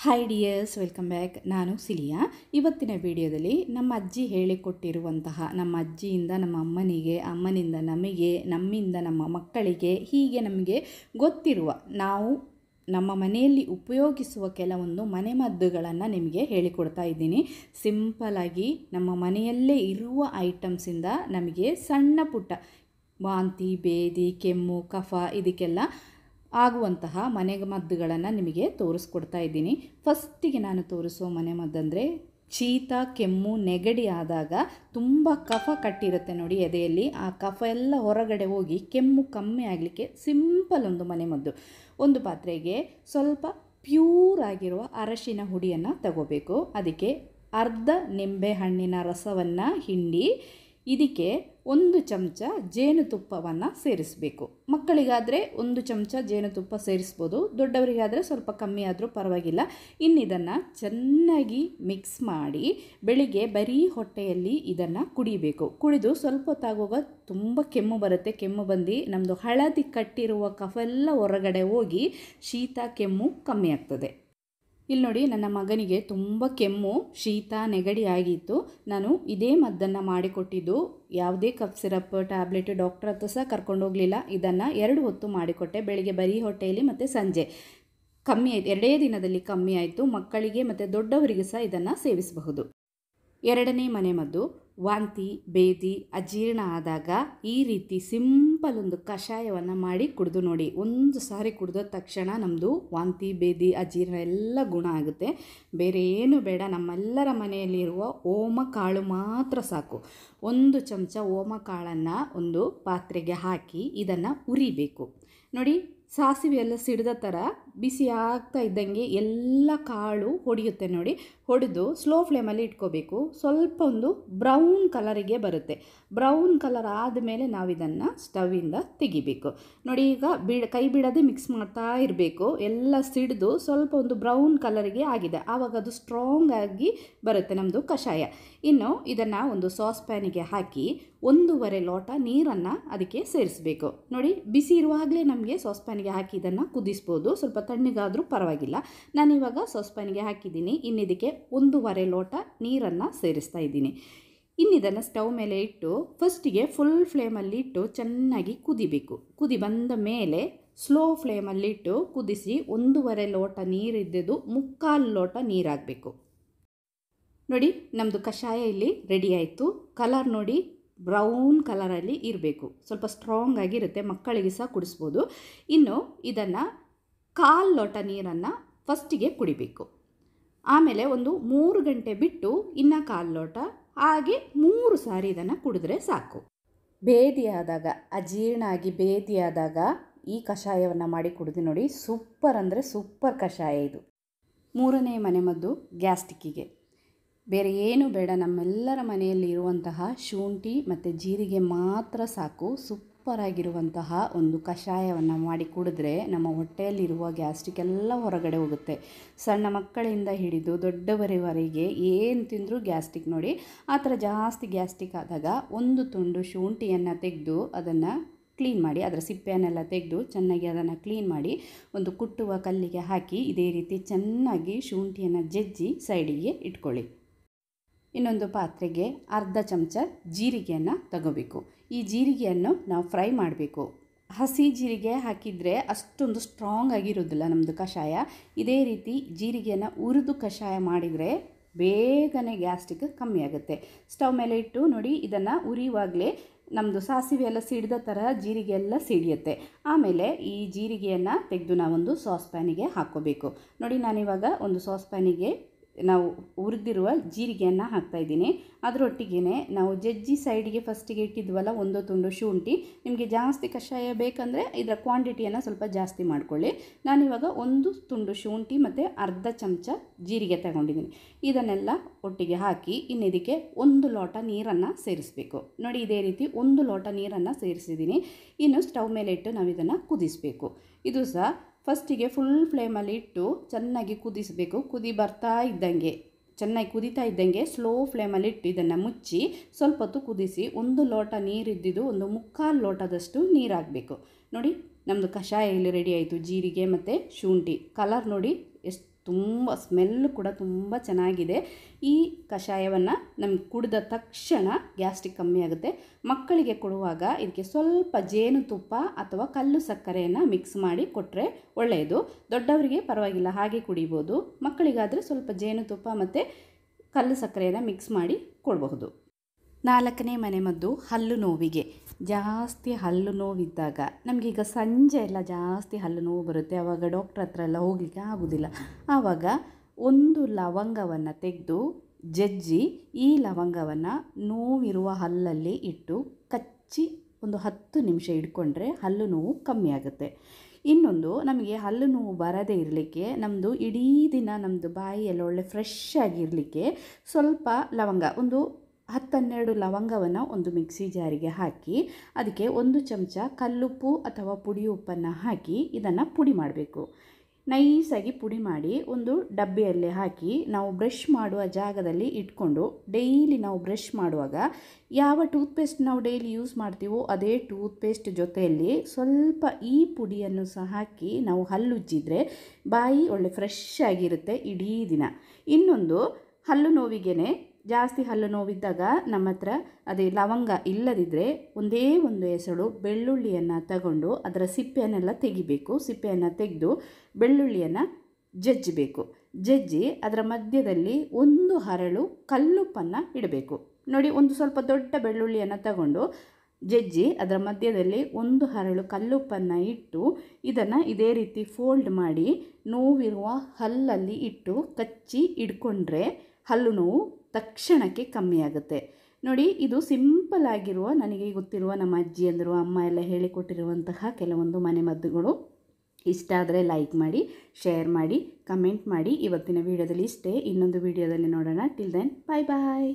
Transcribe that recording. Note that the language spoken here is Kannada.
Hi dears, welcome back. ನಾನು ಸಿಲಿಯಾ. ಇವತ್ತಿನ ವಿಡಿಯೋದಲ್ಲಿ ನಮ್ಮ ಅಜ್ಜಿ ಹೇಳಿಕೊಟ್ಟಿರುವಂತಹ, ನಮ್ಮ ಅಜ್ಜಿಯಿಂದ ನಮ್ಮ ಅಮ್ಮನಿಗೆ, ಅಮ್ಮನಿಂದ ನಮಗೆ, ನಮ್ಮಿಂದ ನಮ್ಮ ಮಕ್ಕಳಿಗೆ, ಹೀಗೆ ನಮಗೆ ಗೊತ್ತಿರುವ, ನಾವು ನಮ್ಮ ಮನೆಯಲ್ಲಿ ಉಪಯೋಗಿಸುವ ಕೆಲವೊಂದು ಮನೆಮದ್ದುಗಳನ್ನು ನಿಮಗೆ ಹೇಳಿಕೊಡ್ತಾ ಇದ್ದೀನಿ. ಸಿಂಪಲಾಗಿ ನಮ್ಮ ಮನೆಯಲ್ಲೇ ಇರುವ ಐಟಮ್ಸಿಂದ ನಮಗೆ ಸಣ್ಣ ಪುಟ್ಟ ವಾಂತಿ, ಬೇದಿ, ಕೆಮ್ಮು, ಕಫ ಇದಕ್ಕೆಲ್ಲ ಆಗುವಂತಹ ಮನೆಮದ್ದುಗಳನ್ನು ನಿಮಗೆ ತೋರಿಸ್ಕೊಡ್ತಾ ಇದ್ದೀನಿ. ಫಸ್ಟಿಗೆ ನಾನು ತೋರಿಸುವ ಮನೆಮದ್ದಂದರೆ ಶೀತ, ಕೆಮ್ಮು, ನೆಗಡಿ ಆದಾಗ ತುಂಬ ಕಫ ಕಟ್ಟಿರುತ್ತೆ ನೋಡಿ ಎದೆಯಲ್ಲಿ, ಆ ಕಫ ಎಲ್ಲ ಹೊರಗಡೆ ಹೋಗಿ ಕೆಮ್ಮು ಕಮ್ಮಿ ಆಗಲಿಕ್ಕೆ ಸಿಂಪಲ್ ಒಂದು ಮನೆಮದ್ದು. ಒಂದು ಪಾತ್ರೆಗೆ ಸ್ವಲ್ಪ ಪ್ಯೂರ್ ಆಗಿರುವ ಅರಶಿನ ಹುಡಿಯನ್ನು ತಗೋಬೇಕು. ಅದಕ್ಕೆ ಅರ್ಧ ನಿಂಬೆಹಣ್ಣಿನ ರಸವನ್ನು ಹಿಂಡಿ ಇದಕ್ಕೆ 1 ಚಮಚ ಜೇನುತುಪ್ಪವನ್ನು ಸೇರಿಸಬೇಕು. ಮಕ್ಕಳಿಗಾದರೆ 1 ಚಮಚ ಜೇನುತುಪ್ಪ ಸೇರಿಸ್ಬೋದು, ದೊಡ್ಡವರಿಗಾದರೆ ಸ್ವಲ್ಪ ಕಮ್ಮಿ ಆದರೂ ಪರವಾಗಿಲ್ಲ. ಇನ್ನಿದನ್ನು ಚೆನ್ನಾಗಿ ಮಿಕ್ಸ್ ಮಾಡಿ ಬೆಳಿಗ್ಗೆ ಬರೀ ಹೊಟ್ಟೆಯಲ್ಲಿ ಇದನ್ನು ಕುಡಿಬೇಕು. ಕುಡಿದು ಸ್ವಲ್ಪ ಹೊತ್ತಾಗುವಾಗ ತುಂಬ ಕೆಮ್ಮು ಬರುತ್ತೆ. ಕೆಮ್ಮು ಬಂದು ನಮ್ಮದು ಹಳದಿ ಕಟ್ಟಿರುವ ಕಫ ಎಲ್ಲ ಹೊರಗಡೆ ಹೋಗಿ ಶೀತ, ಕೆಮ್ಮು ಕಮ್ಮಿ ಆಗ್ತದೆ. ಇಲ್ಲಿ ನೋಡಿ, ನನ್ನ ಮಗನಿಗೆ ತುಂಬ ಕೆಮ್ಮು, ಶೀತ, ನೆಗಡಿ ಆಗಿತ್ತು. ನಾನು ಇದೇ ಮದ್ದನ್ನು ಮಾಡಿಕೊಟ್ಟಿದ್ದು. ಯಾವುದೇ ಕಫ್ ಸಿರಪ್, ಟ್ಯಾಬ್ಲೆಟ್, ಡಾಕ್ಟರ್ ಹತ್ರ ಸಹ ಕರ್ಕೊಂಡು ಹೋಗಲಿಲ್ಲ. ಇದನ್ನು 2 ಹೊತ್ತು ಮಾಡಿಕೊಟ್ಟೆ, ಬೆಳಿಗ್ಗೆ ಬರೀ ಹೊಟ್ಟೆಯಲ್ಲಿ ಮತ್ತು ಸಂಜೆ. ಕಮ್ಮಿ ಆಯಿತು, 2 ದಿನದಲ್ಲಿ ಕಮ್ಮಿ ಆಯಿತು. ಮಕ್ಕಳಿಗೆ ಮತ್ತು ದೊಡ್ಡವರಿಗೆ ಸಹ ಇದನ್ನು ಸೇವಿಸಬಹುದು. ಎರಡನೇ ಮನೆಮದ್ದು ವಾಂತಿ, ಬೇದಿ, ಅಜೀರ್ಣ ಆದಾಗ ಈ ರೀತಿ ಸಿಂಪಲ್ ಒಂದು ಕಷಾಯವನ್ನು ಮಾಡಿ ಕುಡಿದು ನೋಡಿ. ಒಂದು ಸಾರಿ ಕುಡಿದ ತಕ್ಷಣ ನಮ್ಮದು ವಾಂತಿ, ಬೇದಿ, ಅಜೀರ್ಣ ಎಲ್ಲ ಗುಣ ಆಗುತ್ತೆ. ಬೇರೆ ಏನು ಬೇಡ. ನಮ್ಮೆಲ್ಲರ ಮನೆಯಲ್ಲಿರುವ ಓಮ ಕಾಳು ಮಾತ್ರ ಸಾಕು. 1 ಚಮಚ ಓಮ ಕಾಳನ್ನು ಒಂದು ಪಾತ್ರೆಗೆ ಹಾಕಿ ಇದನ್ನು ಉರಿಬೇಕು ನೋಡಿ. ಸಾಸಿವೆ ಎಲ್ಲ ಸಿಡಿದ ಥರ ಬಿಸಿ ಆಗ್ತಾ ಇದ್ದಂಗೆ ಎಲ್ಲ ಕಾಳು ಹೊಡೆಯುತ್ತೆ ನೋಡಿ. ಹೊಡೆದು ಸ್ಲೋ ಫ್ಲೇಮಲ್ಲಿ ಇಟ್ಕೋಬೇಕು. ಸ್ವಲ್ಪ ಒಂದು ಬ್ರೌನ್ ಕಲರಿಗೆ ಬರುತ್ತೆ. ಬ್ರೌನ್ ಕಲರ್ ಆದಮೇಲೆ ನಾವು ಇದನ್ನು ಸ್ಟವ್ವಿಂದ ತೆಗಿಬೇಕು ನೋಡಿ. ಈಗ ಕೈ ಬಿಡದೆ ಮಿಕ್ಸ್ ಮಾಡ್ತಾ ಇರಬೇಕು. ಎಲ್ಲ ಸಿಡಿದು ಸ್ವಲ್ಪ ಒಂದು ಬ್ರೌನ್ ಕಲರಿಗೆ ಆಗಿದೆ, ಆವಾಗ ಅದು ಸ್ಟ್ರಾಂಗ್ ಆಗಿ ಬರುತ್ತೆ ನಮ್ಮದು ಕಷಾಯ. ಇನ್ನು ಇದನ್ನು ಒಂದು ಸಾಸ್ ಪ್ಯಾನಿಗೆ ಹಾಕಿ 1.5 ಲೋಟ ನೀರನ್ನು ಅದಕ್ಕೆ ಸೇರಿಸಬೇಕು ನೋಡಿ. ಬಿಸಿ ಇರುವಾಗಲೇ ನಮಗೆ ಸಾಸ್ ಪ್ಯಾನಿಗೆ ಹಾಕಿ ಇದನ್ನು ಕುದಿಸ್ಬೋದು. ಸ್ವಲ್ಪ ತಣ್ಣಗಾದರೂ ಪರವಾಗಿಲ್ಲ. ನಾನಿವಾಗ ಸಾಸ್ ಪ್ಯಾನಿಗೆ ಹಾಕಿದ್ದೀನಿ. ಇನ್ನಿದಕ್ಕೆ 1.5 ಲೋಟ ನೀರನ್ನು ಸೇರಿಸ್ತಾ ಇದ್ದೀನಿ. ಇನ್ನಿದನ್ನು ಸ್ಟವ್ ಮೇಲೆ ಇಟ್ಟು ಫಸ್ಟಿಗೆ ಫುಲ್ ಫ್ಲೇಮಲ್ಲಿ ಇಟ್ಟು ಚೆನ್ನಾಗಿ ಕುದಿಬೇಕು. ಕುದಿ ಬಂದ ಮೇಲೆ ಸ್ಲೋ ಫ್ಲೇಮಲ್ಲಿಟ್ಟು ಕುದಿಸಿ 1.5 ಲೋಟ ನೀರಿದ್ದದ್ದು 3/4 ಲೋಟ ನೀರಾಗಬೇಕು ನೋಡಿ. ನಮ್ಮದು ಕಷಾಯ ಇಲ್ಲಿ ರೆಡಿ ಆಯಿತು. ಕಲರ್ ನೋಡಿ, ಬ್ರೌನ್ ಕಲರಲ್ಲಿ ಇರಬೇಕು. ಸ್ವಲ್ಪ ಸ್ಟ್ರಾಂಗ್ ಆಗಿರುತ್ತೆ, ಮಕ್ಕಳಿಗೆ ಸಹ ಕುಡಿಸ್ಬೋದು. ಇನ್ನು ಇದನ್ನು 1/4 ಲೋಟ ನೀರನ್ನು ಫಸ್ಟಿಗೆ ಕುಡಿಬೇಕು. ಆಮೇಲೆ ಒಂದು 3 ಗಂಟೆ ಬಿಟ್ಟು ಇನ್ನು 1/4 ಲೋಟ, ಹಾಗೆ 3 ಸಾರಿ ಇದನ್ನು ಕುಡಿದ್ರೆ ಸಾಕು. ಬೇದಿಯಾದಾಗ, ಅಜೀರ್ಣ ಆಗಿ ಬೇದಿಯಾದಾಗ ಈ ಕಷಾಯವನ್ನು ಮಾಡಿ ಕುಡಿದು ನೋಡಿ. ಸೂಪರ್ ಅಂದರೆ ಸೂಪರ್ ಕಷಾಯ ಇದು. 3ನೇ ಮನೆಮದ್ದು ಗ್ಯಾಸ್ಟ್ರಿಕ್ಕಿಗೆ. ಬೇರೆ ಏನು ಬೇಡ. ನಮ್ಮೆಲ್ಲರ ಮನೆಯಲ್ಲಿ ಇರುವಂತಹ ಶುಂಠಿ ಮತ್ತು ಜೀರಿಗೆ ಮಾತ್ರ ಸಾಕು. ಸೂಪರಾಗಿರುವಂತಹ ಒಂದು ಕಷಾಯವನ್ನು ಮಾಡಿ ಕುಡಿದ್ರೆ ನಮ್ಮ ಹೊಟ್ಟೆಯಲ್ಲಿರುವ ಗ್ಯಾಸ್ಟ್ರಿಕ್ ಎಲ್ಲ ಹೊರಗಡೆ ಹೋಗುತ್ತೆ. ಸಣ್ಣ ಮಕ್ಕಳಿಂದ ಹಿಡಿದು ದೊಡ್ಡವರವರೆಗೆ ಏನು ತಿಂದರೂ ಗ್ಯಾಸ್ಟ್ರಿಕ್ ನೋಡಿ. ಆ ಥರ ಜಾಸ್ತಿ ಗ್ಯಾಸ್ಟ್ರಿಕ್ ಆದಾಗ 1 ತುಂಡು ಶುಂಠಿಯನ್ನು ತೆಗೆದು ಅದನ್ನು ಕ್ಲೀನ್ ಮಾಡಿ, ಅದರ ಸಿಪ್ಪೆಯನ್ನೆಲ್ಲ ತೆಗೆದು ಚೆನ್ನಾಗಿ ಅದನ್ನು ಕ್ಲೀನ್ ಮಾಡಿ ಒಂದು ಕುಟ್ಟುವ ಕಲ್ಲಿಗೆ ಹಾಕಿ ಇದೇ ರೀತಿ ಚೆನ್ನಾಗಿ ಶುಂಠಿಯನ್ನು ಜಜ್ಜಿ ಸೈಡಿಗೆ ಇಟ್ಕೊಳ್ಳಿ. ಇನ್ನೊಂದು ಪಾತ್ರೆಗೆ ಅರ್ಧ ಚಮಚ ಜೀರಿಗೆಯನ್ನು ತಗೋಬೇಕು. ಈ ಜೀರಿಗೆಯನ್ನು ನಾವು ಫ್ರೈ ಮಾಡಬೇಕು. ಹಸಿ ಜೀರಿಗೆ ಹಾಕಿದರೆ ಅಷ್ಟೊಂದು ಸ್ಟ್ರಾಂಗ್ ಆಗಿರೋದಿಲ್ಲ ನಮ್ಮದು ಕಷಾಯ. ಇದೇ ರೀತಿ ಜೀರಿಗೆಯನ್ನು ಹುರಿದು ಕಷಾಯ ಮಾಡಿದರೆ ಬೇಗನೆ ಗ್ಯಾಸ್ಟ್ರಿಕ್ ಕಮ್ಮಿ ಆಗುತ್ತೆ. ಸ್ಟವ್ ಮೇಲೆ ಇಟ್ಟು ನೋಡಿ, ಇದನ್ನು ಉರಿಯುವಾಗಲೇ ನಮ್ಮದು ಸಾಸಿವೆ ಎಲ್ಲ ಸಿಡಿದ ಥರ ಜೀರಿಗೆ ಎಲ್ಲ ಸಿಡಿಯುತ್ತೆ. ಆಮೇಲೆ ಈ ಜೀರಿಗೆಯನ್ನು ತೆಗೆದು ನಾವೊಂದು ಸಾಸ್ ಪ್ಯಾನಿಗೆ ಹಾಕ್ಕೋಬೇಕು ನೋಡಿ. ನಾನಿವಾಗ ಒಂದು ಸಾಸ್ ಪ್ಯಾನಿಗೆ ನಾವು ಹುರಿದಿರುವ ಜೀರಿಗೆಯನ್ನು ಹಾಕ್ತಾಯಿದ್ದೀನಿ. ಅದರೊಟ್ಟಿಗೆ ನಾವು ಜಜ್ಜಿ ಸೈಡಿಗೆ ಫಸ್ಟಿಗೆ ಇಟ್ಟಿದ್ವಲ್ಲ 1 ತುಂಡು ಶುಂಠಿ. ನಿಮಗೆ ಜಾಸ್ತಿ ಕಷಾಯ ಬೇಕಂದರೆ ಇದರ ಕ್ವಾಂಟಿಟಿಯನ್ನು ಸ್ವಲ್ಪ ಜಾಸ್ತಿ ಮಾಡಿಕೊಳ್ಳಿ. ನಾನಿವಾಗ 1 ತುಂಡು ಶುಂಠಿ ಮತ್ತು ಅರ್ಧ ಚಮಚ ಜೀರಿಗೆ ತಗೊಂಡಿದ್ದೀನಿ. ಇದನ್ನೆಲ್ಲ ಒಟ್ಟಿಗೆ ಹಾಕಿ ಇನ್ನಿದಕ್ಕೆ 1 ಲೋಟ ನೀರನ್ನು ಸೇರಿಸಬೇಕು ನೋಡಿ. ಇದೇ ರೀತಿ 1 ಲೋಟ ನೀರನ್ನು ಸೇರಿಸಿದ್ದೀನಿ. ಇನ್ನು ಸ್ಟವ್ ಮೇಲೆ ಇಟ್ಟು ನಾವು ಇದನ್ನು ಕುದಿಸಬೇಕು. ಇದು ಸಹ ಫಸ್ಟಿಗೆ ಫುಲ್ ಫ್ಲೇಮಲ್ಲಿ ಇಟ್ಟು ಚೆನ್ನಾಗಿ ಕುದಿಸಬೇಕು. ಕುದಿ ಬರ್ತಾ ಇದ್ದಂಗೆ, ಚೆನ್ನಾಗಿ ಕುದೀತಾ ಇದ್ದಂಗೆ ಸ್ಲೋ ಫ್ಲೇಮಲ್ಲಿ ಇಟ್ಟು ಇದನ್ನು ಮುಚ್ಚಿ ಸ್ವಲ್ಪ ಹೊತ್ತು ಕುದಿಸಿ 1 ಲೋಟ ನೀರಿದ್ದಿದ್ದು 1/4 ಲೋಟದಷ್ಟು ನೀರಾಗಬೇಕು ನೋಡಿ. ನಮ್ಮದು ಕಷಾಯ ಇಲ್ಲಿ ರೆಡಿ ಆಯಿತು. ಜೀರಿಗೆ ಮತ್ತು ಶುಂಠಿ ಕಲರ್ ನೋಡಿ ಎಷ್ಟು ತುಂಬ ಸ್ಮೆಲ್ಲು ಕೂಡ ತುಂಬ ಚೆನ್ನಾಗಿದೆ. ಈ ಕಷಾಯವನ್ನು ನಮ್ಗೆ ಕುಡಿದ ತಕ್ಷಣ ಗ್ಯಾಸ್ಟ್ರಿಕ್ ಕಮ್ಮಿ ಆಗುತ್ತೆ. ಮಕ್ಕಳಿಗೆ ಕೊಡುವಾಗ ಇದಕ್ಕೆ ಸ್ವಲ್ಪ ಜೇನುತುಪ್ಪ ಅಥವಾ ಕಲ್ಲು ಸಕ್ಕರೆಯನ್ನು ಮಿಕ್ಸ್ ಮಾಡಿ ಕೊಟ್ಟರೆ ಒಳ್ಳೆಯದು. ದೊಡ್ಡವರಿಗೆ ಪರವಾಗಿಲ್ಲ, ಹಾಗೆ ಕುಡಿಬೋದು. ಮಕ್ಕಳಿಗಾದರೆ ಸ್ವಲ್ಪ ಜೇನುತುಪ್ಪ ಮತ್ತು ಕಲ್ಲು ಸಕ್ಕರೆಯನ್ನು ಮಿಕ್ಸ್ ಮಾಡಿ ಕೊಡಬಹುದು. 4ನೇ ಮನೆಮದ್ದು ಹಲ್ಲು ನೋವಿಗೆ. ಜಾಸ್ತಿ ಹಲ್ಲು ನೋವಿದ್ದಾಗ ನಮಗೀಗ ಸಂಜೆ ಎಲ್ಲ ಜಾಸ್ತಿ ಹಲ್ಲು ನೋವು ಬರುತ್ತೆ, ಆವಾಗ ಡಾಕ್ಟ್ರ್ ಹತ್ರ ಎಲ್ಲ ಹೋಗಲಿಕ್ಕೆ ಆಗೋದಿಲ್ಲ. ಆವಾಗ ಒಂದು ಲವಂಗವನ್ನು ತೆಗೆದು ಜಜ್ಜಿ ಈ ಲವಂಗವನ್ನು ನೋವಿರುವ ಹಲ್ಲಲ್ಲಿ ಇಟ್ಟು ಕಚ್ಚಿ ಒಂದು 10 ನಿಮಿಷ ಇಟ್ಕೊಂಡ್ರೆ ಹಲ್ಲು ನೋವು ಕಮ್ಮಿ ಆಗುತ್ತೆ. ಇನ್ನೊಂದು, ನಮಗೆ ಹಲ್ಲು ನೋವು ಬರದೇ ಇರಲಿಕ್ಕೆ, ನಮ್ಮದು ಇಡೀ ದಿನ ನಮ್ಮದು ಬಾಯಿಯಲ್ಲಿ ಒಳ್ಳೆ ಫ್ರೆಶ್ ಆಗಿರಲಿಕ್ಕೆ ಸ್ವಲ್ಪ ಲವಂಗ, ಒಂದು 10-12 ಲವಂಗವನ್ನು ಒಂದು ಮಿಕ್ಸಿ ಜಾರಿಗೆ ಹಾಕಿ ಅದಕ್ಕೆ 1 ಚಮಚ ಕಲ್ಲುಪ್ಪು ಅಥವಾ ಪುಡಿ ಉಪ್ಪನ್ನು ಹಾಕಿ ಇದನ್ನು ಪುಡಿ ಮಾಡಬೇಕು. ನೈಸಾಗಿ ಪುಡಿ ಮಾಡಿ ಒಂದು ಡಬ್ಬಿಯಲ್ಲಿ ಹಾಕಿ ನಾವು ಬ್ರಷ್ ಮಾಡುವ ಜಾಗದಲ್ಲಿ ಇಟ್ಕೊಂಡು ಡೈಲಿ ನಾವು ಬ್ರಷ್ ಮಾಡುವಾಗ ಯಾವ ಟೂತ್ಪೇಸ್ಟ್ ನಾವು ಡೈಲಿ ಯೂಸ್ ಮಾಡ್ತೀವೋ ಅದೇ ಟೂತ್ಪೇಸ್ಟ್ ಜೊತೆಯಲ್ಲಿ ಸ್ವಲ್ಪ ಈ ಪುಡಿಯನ್ನು ಸಹ ಹಾಕಿ ನಾವು ಹಲ್ಲುಜ್ಜಿದ್ರೆ ಬಾಯಿ ಒಳ್ಳೆ ಫ್ರೆಶ್ ಆಗಿರುತ್ತೆ ಇಡೀ ದಿನ. ಇನ್ನೊಂದು, ಹಲ್ಲು ನೋವಿಗೆ ಜಾಸ್ತಿ ಹಲ್ಲು ನೋವಿದ್ದಾಗ ನಮ್ಮ ಹತ್ರ ಅದೇ ಲವಂಗ ಇಲ್ಲದಿದ್ದರೆ ಒಂದೇ ಒಂದು ಎಸಳು ಬೆಳ್ಳುಳ್ಳಿಯನ್ನು ತಗೊಂಡು ಅದರ ಸಿಪ್ಪೆಯನ್ನೆಲ್ಲ ತೆಗಿಬೇಕು. ಸಿಪ್ಪೆಯನ್ನು ತೆಗೆದು ಬೆಳ್ಳುಳ್ಳಿಯನ್ನು ಜಜ್ಜಬೇಕು. ಜಜ್ಜಿ ಅದರ ಮಧ್ಯದಲ್ಲಿ ಒಂದು ಹರಳು ಕಲ್ಲುಪ್ಪನ್ನು ಇಡಬೇಕು. ನೋಡಿ, ಒಂದು ಸ್ವಲ್ಪ ದೊಡ್ಡ ಬೆಳ್ಳುಳ್ಳಿಯನ್ನು ತಗೊಂಡು ಜಜ್ಜಿ ಅದರ ಮಧ್ಯದಲ್ಲಿ ಒಂದು ಹರಳು ಕಲ್ಲುಪ್ಪನ್ನು ಇಟ್ಟು ಇದನ್ನು ಇದೇ ರೀತಿ ಫೋಲ್ಡ್ ಮಾಡಿ ನೋವಿರುವ ಹಲ್ಲಲ್ಲಿ ಇಟ್ಟು ಕಚ್ಚಿ ಇಟ್ಕೊಂಡ್ರೆ ಹಲ್ಲು ನೋವು ತಕ್ಷಣಕ್ಕೆ ಕಮ್ಮಿ ಆಗುತ್ತೆ. ನೋಡಿ, ಇದು ಸಿಂಪಲ್ ಆಗಿರುವ, ನನಗೆ ಗೊತ್ತಿರುವ ನಮ್ಮ ಅಜ್ಜಿಯಂದರು ಅಮ್ಮ ಎಲ್ಲ ಹೇಳಿಕೊಟ್ಟಿರುವಂತಹ ಕೆಲವೊಂದು ಮನೆಮದ್ದುಗಳು. ಇಷ್ಟ ಆದರೆ ಲೈಕ್ ಮಾಡಿ, ಶೇರ್ ಮಾಡಿ, ಕಮೆಂಟ್ ಮಾಡಿ. ಇವತ್ತಿನ ವಿಡಿಯೋದಲ್ಲಿ ಇಷ್ಟೇ. ಇನ್ನೊಂದು ವಿಡಿಯೋದಲ್ಲಿ ನೋಡೋಣ. ಟಿಲ್ ದೆನ್ ಬಾಯ್ ಬಾಯ್.